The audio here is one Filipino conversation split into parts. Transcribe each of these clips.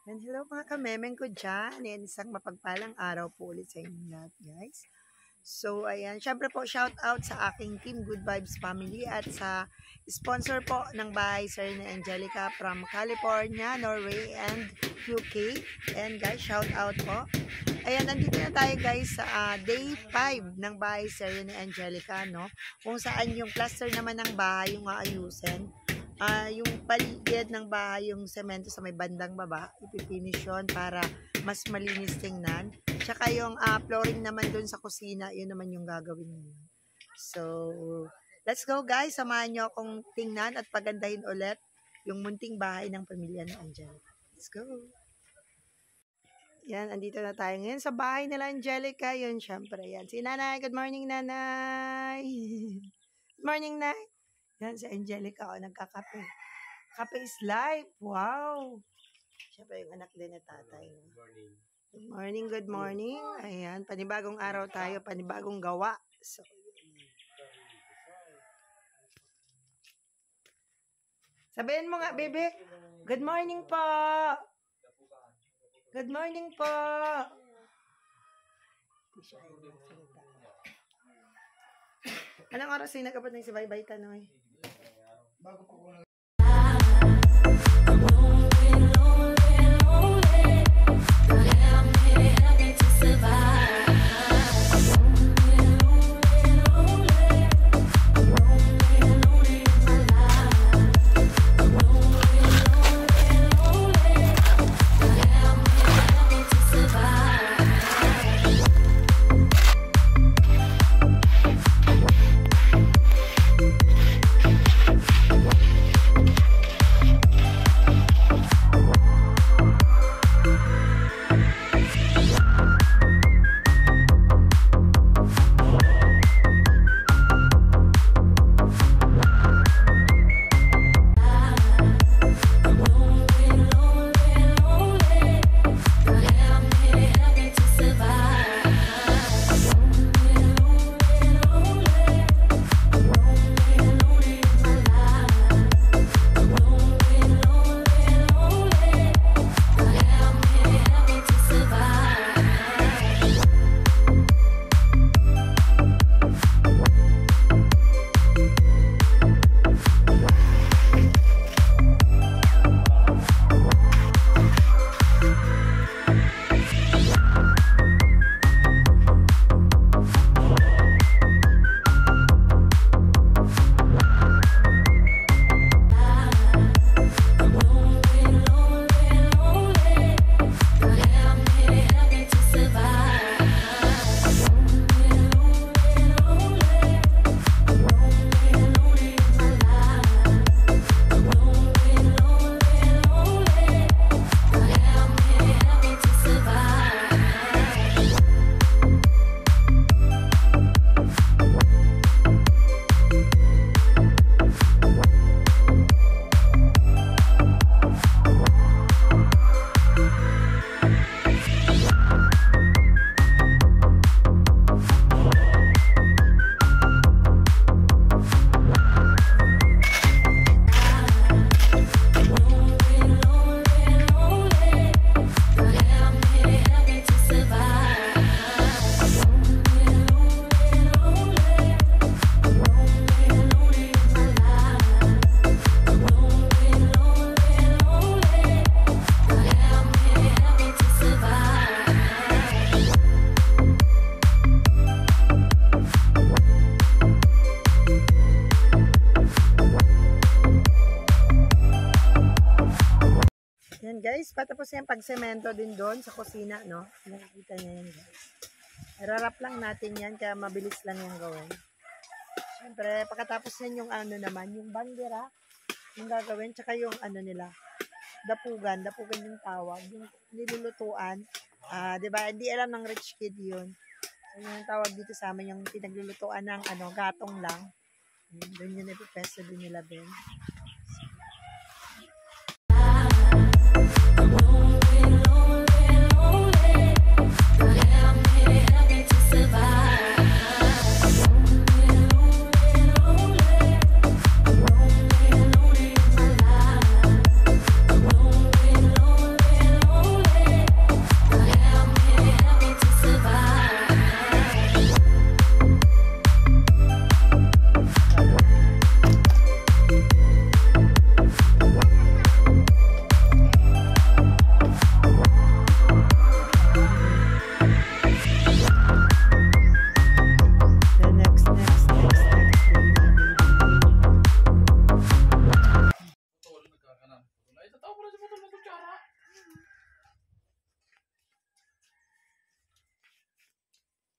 And hello mga kamemeng ko dyan. And isang mapagpalang araw po ulit sa inyo lahat, guys. So, ayan. Syempre po, shout out sa aking team Good Vibes Family at sa sponsor po ng bahay, Sir na Angelica from California, Norway, and UK. And guys, shout out po. Ayan, nandito na tayo guys sa day 5 ng bahay, Sir na Angelica, no? Kung saan yung cluster naman ng bahay yung aayusin. Yung paligid ng bahay, yung semento sa may bandang baba, ipipinish yun para mas malinis tingnan. Tsaka yung flooring naman dun sa kusina, yun naman yung gagawin nyo. So, let's go guys. Samahan nyo akong tingnan at pagandahin ulit yung munting bahay ng pamilya ng Angelica. Let's go. Yan, andito na tayo ngayon sa bahay nila Angelica. Yun, syempre. Yan, si Nanay. Good morning, Nanay. Good morning, Nay. Yan, si Angelica, nagkakape. Kape is life. Wow. Siyempre, yung anak din na tatay. Good morning. Good morning, good morning. Ayan, panibagong araw tayo, panibagong gawa. So, sabihin mo nga, bebe. Good morning po. Good morning po. Anong oras yung nagkapot ng si Baybay Tanoy? Bago po ko guys, patapos yung pagsemento din doon sa kusina, no? Nakikita niya yan, guys. Rarap lang natin yan, kaya mabilis lang yung gawin. Siyempre, pagkatapos yan yung ano naman, yung bandera, yung gagawin, tsaka yung ano nila, dapugan yung tawag, yung nilulutuan. Diba? Hindi alam ng rich kid yun. Yung tawag dito sa amin, yung pinaglulutuan ng ano, gatong lang. Doon yun, ipipesto din nila, Ben.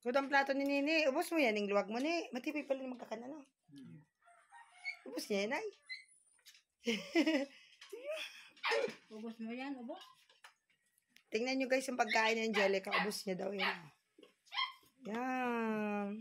Good ang plato ni Nini. Ubus mo yan, yung luwag mo ni. Matibay pala na magkakan, ano? Ubus niya yan, ay. Ubos mo yan, ubos. Tingnan nyo guys yung pagkain ni Angelica. Ubus niya daw yan. Yan.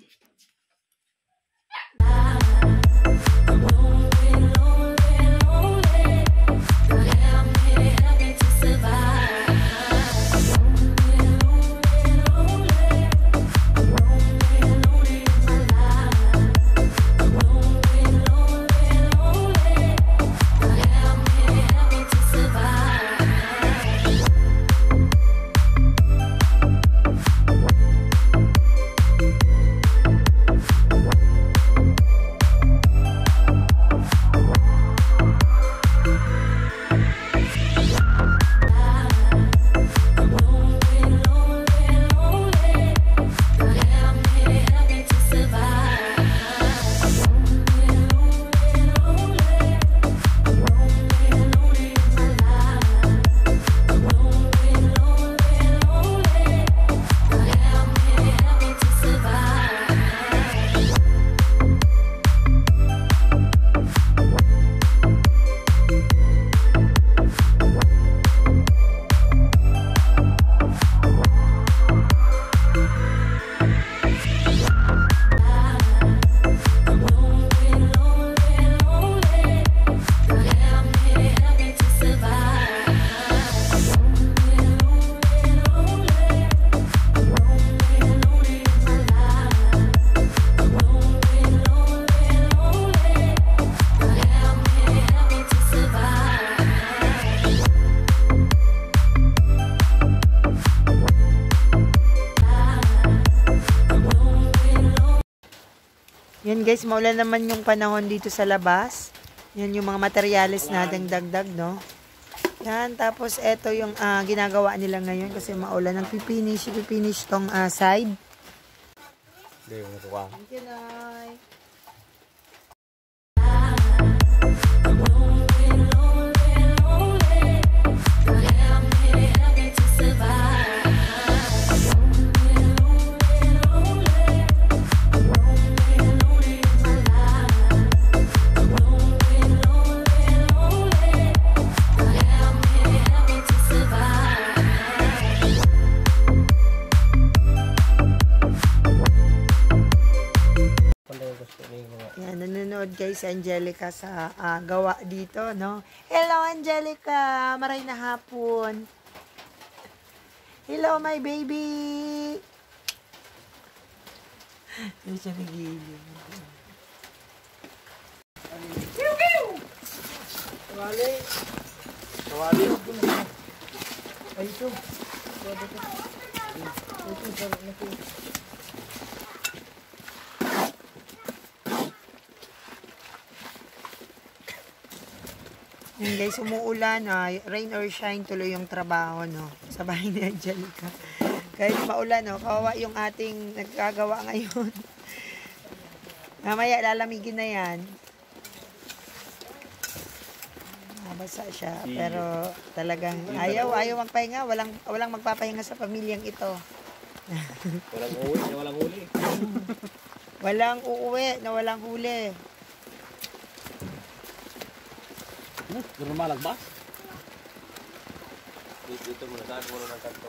Yan guys, maulan naman yung panahon dito sa labas. Yan yung mga materyales nating dagdag, no? Yan, tapos eto yung ginagawa nila ngayon kasi maulan. Pipinish tong side. Hindi, matuwa. Thank you, Nay. Yan, nanonood guys si Angelica sa gawa dito, no? Hello, Angelica! Maray na hapon. Hello, my baby! Hindi siya nagiging. Tawali! Tawali! Ay, ito. Yan guys, umuulan, rain or shine, tuloy yung trabaho, no? Sa bahay ni Angelica. Kahit maulan, no? Kawawa yung ating nagkagawa ngayon. Mamaya, lalamigin na yan. Nabasa siya, pero talagang ayaw magpahinga. Walang magpapahinga sa pamilyang ito. Walang uuwi na walang huli. Walang uuwi na walang huli. Normal ba? Dito muna sa ako ng kanto.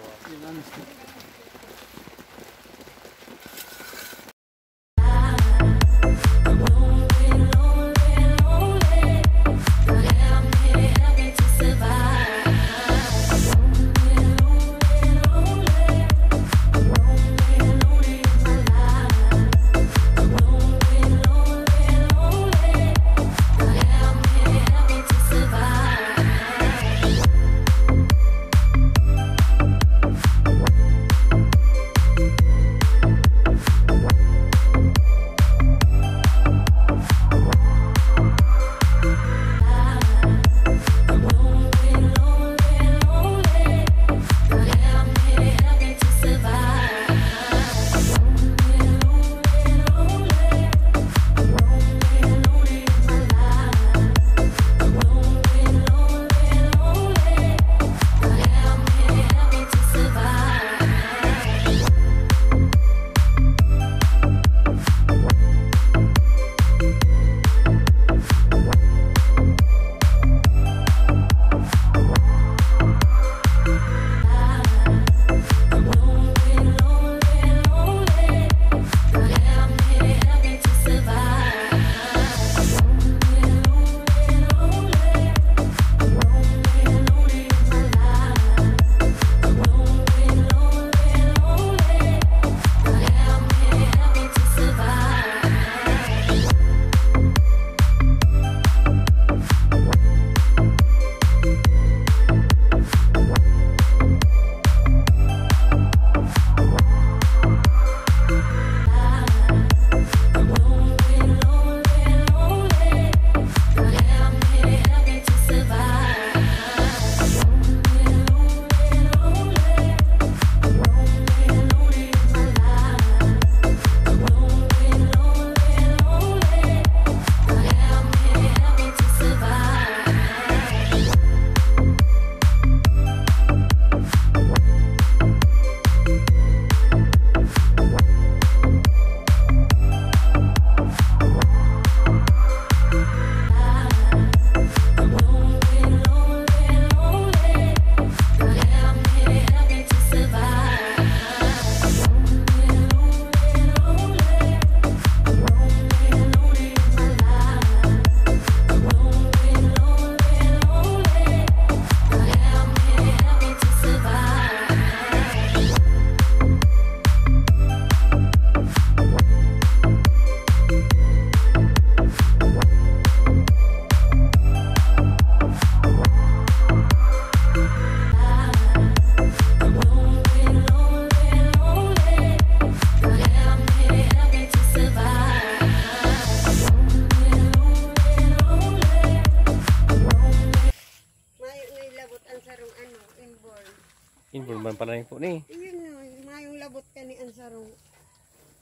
Informan pala rin po ni. Yun no, mayong labot ka ni Ansaro.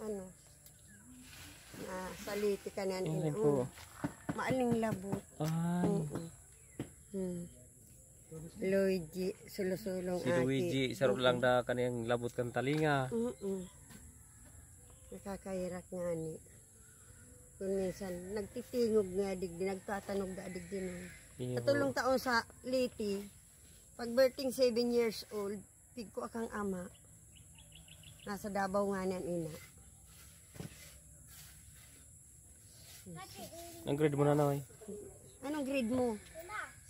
Ano? Saliti ka niyan. Yan po. Maaling labot. Ay. Luigi, sulusulong Si Luigi, isa lang da kaniyang labot kang talinga. Nakakairak nga ni. Kung minsan, nagtitingog nga digdi, nagtatanog nga digdi nun. Katulong taon sa Liti, pag birthing 7 years old, pig ko akang ama. Nasa Davao nga niyan ina. Ang grade mo na na eh. Anong grade mo?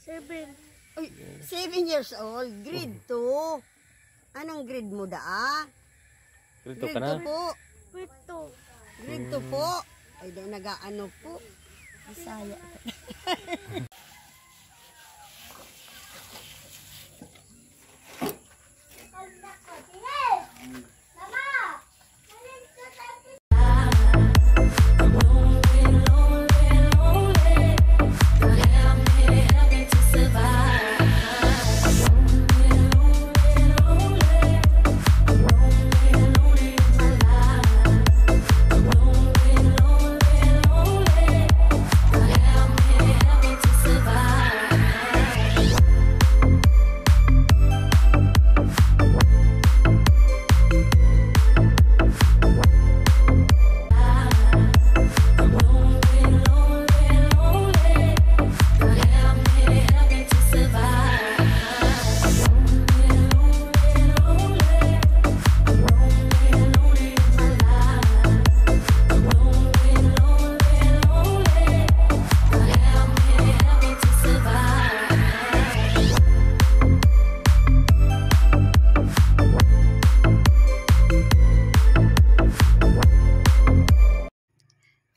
7. Uy, 7 years old, grade 2. Anong grade mo da? Grade 2 ka na? 2 po. Pito. Grade 2 po. Ay, dahil nag-ano po. Bisaya.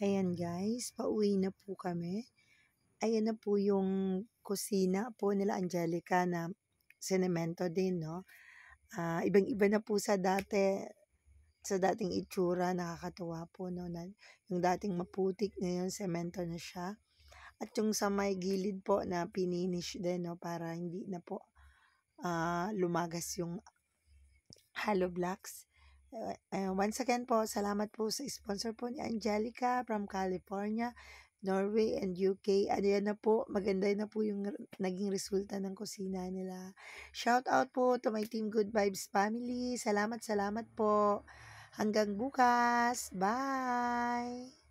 Ayan guys, pauwi na po kami. Ayan na po yung kusina po nila Angelica na sinemento din, no? Ibang-iba na po sa dating itsura, nakakatuwa po, no? Yung dating maputik, ngayon semento na siya. At yung sa may gilid po na pininish din, no? Para hindi na po lumagas yung hollow blocks. Once again po, salamat po sa sponsor po ni Angelica from California, Norway, and UK. Ayan na po, maganda na po yung naging resulta ng kusina nila. Shout out po to my team Good Vibes family. Salamat po. Hanggang bukas. Bye!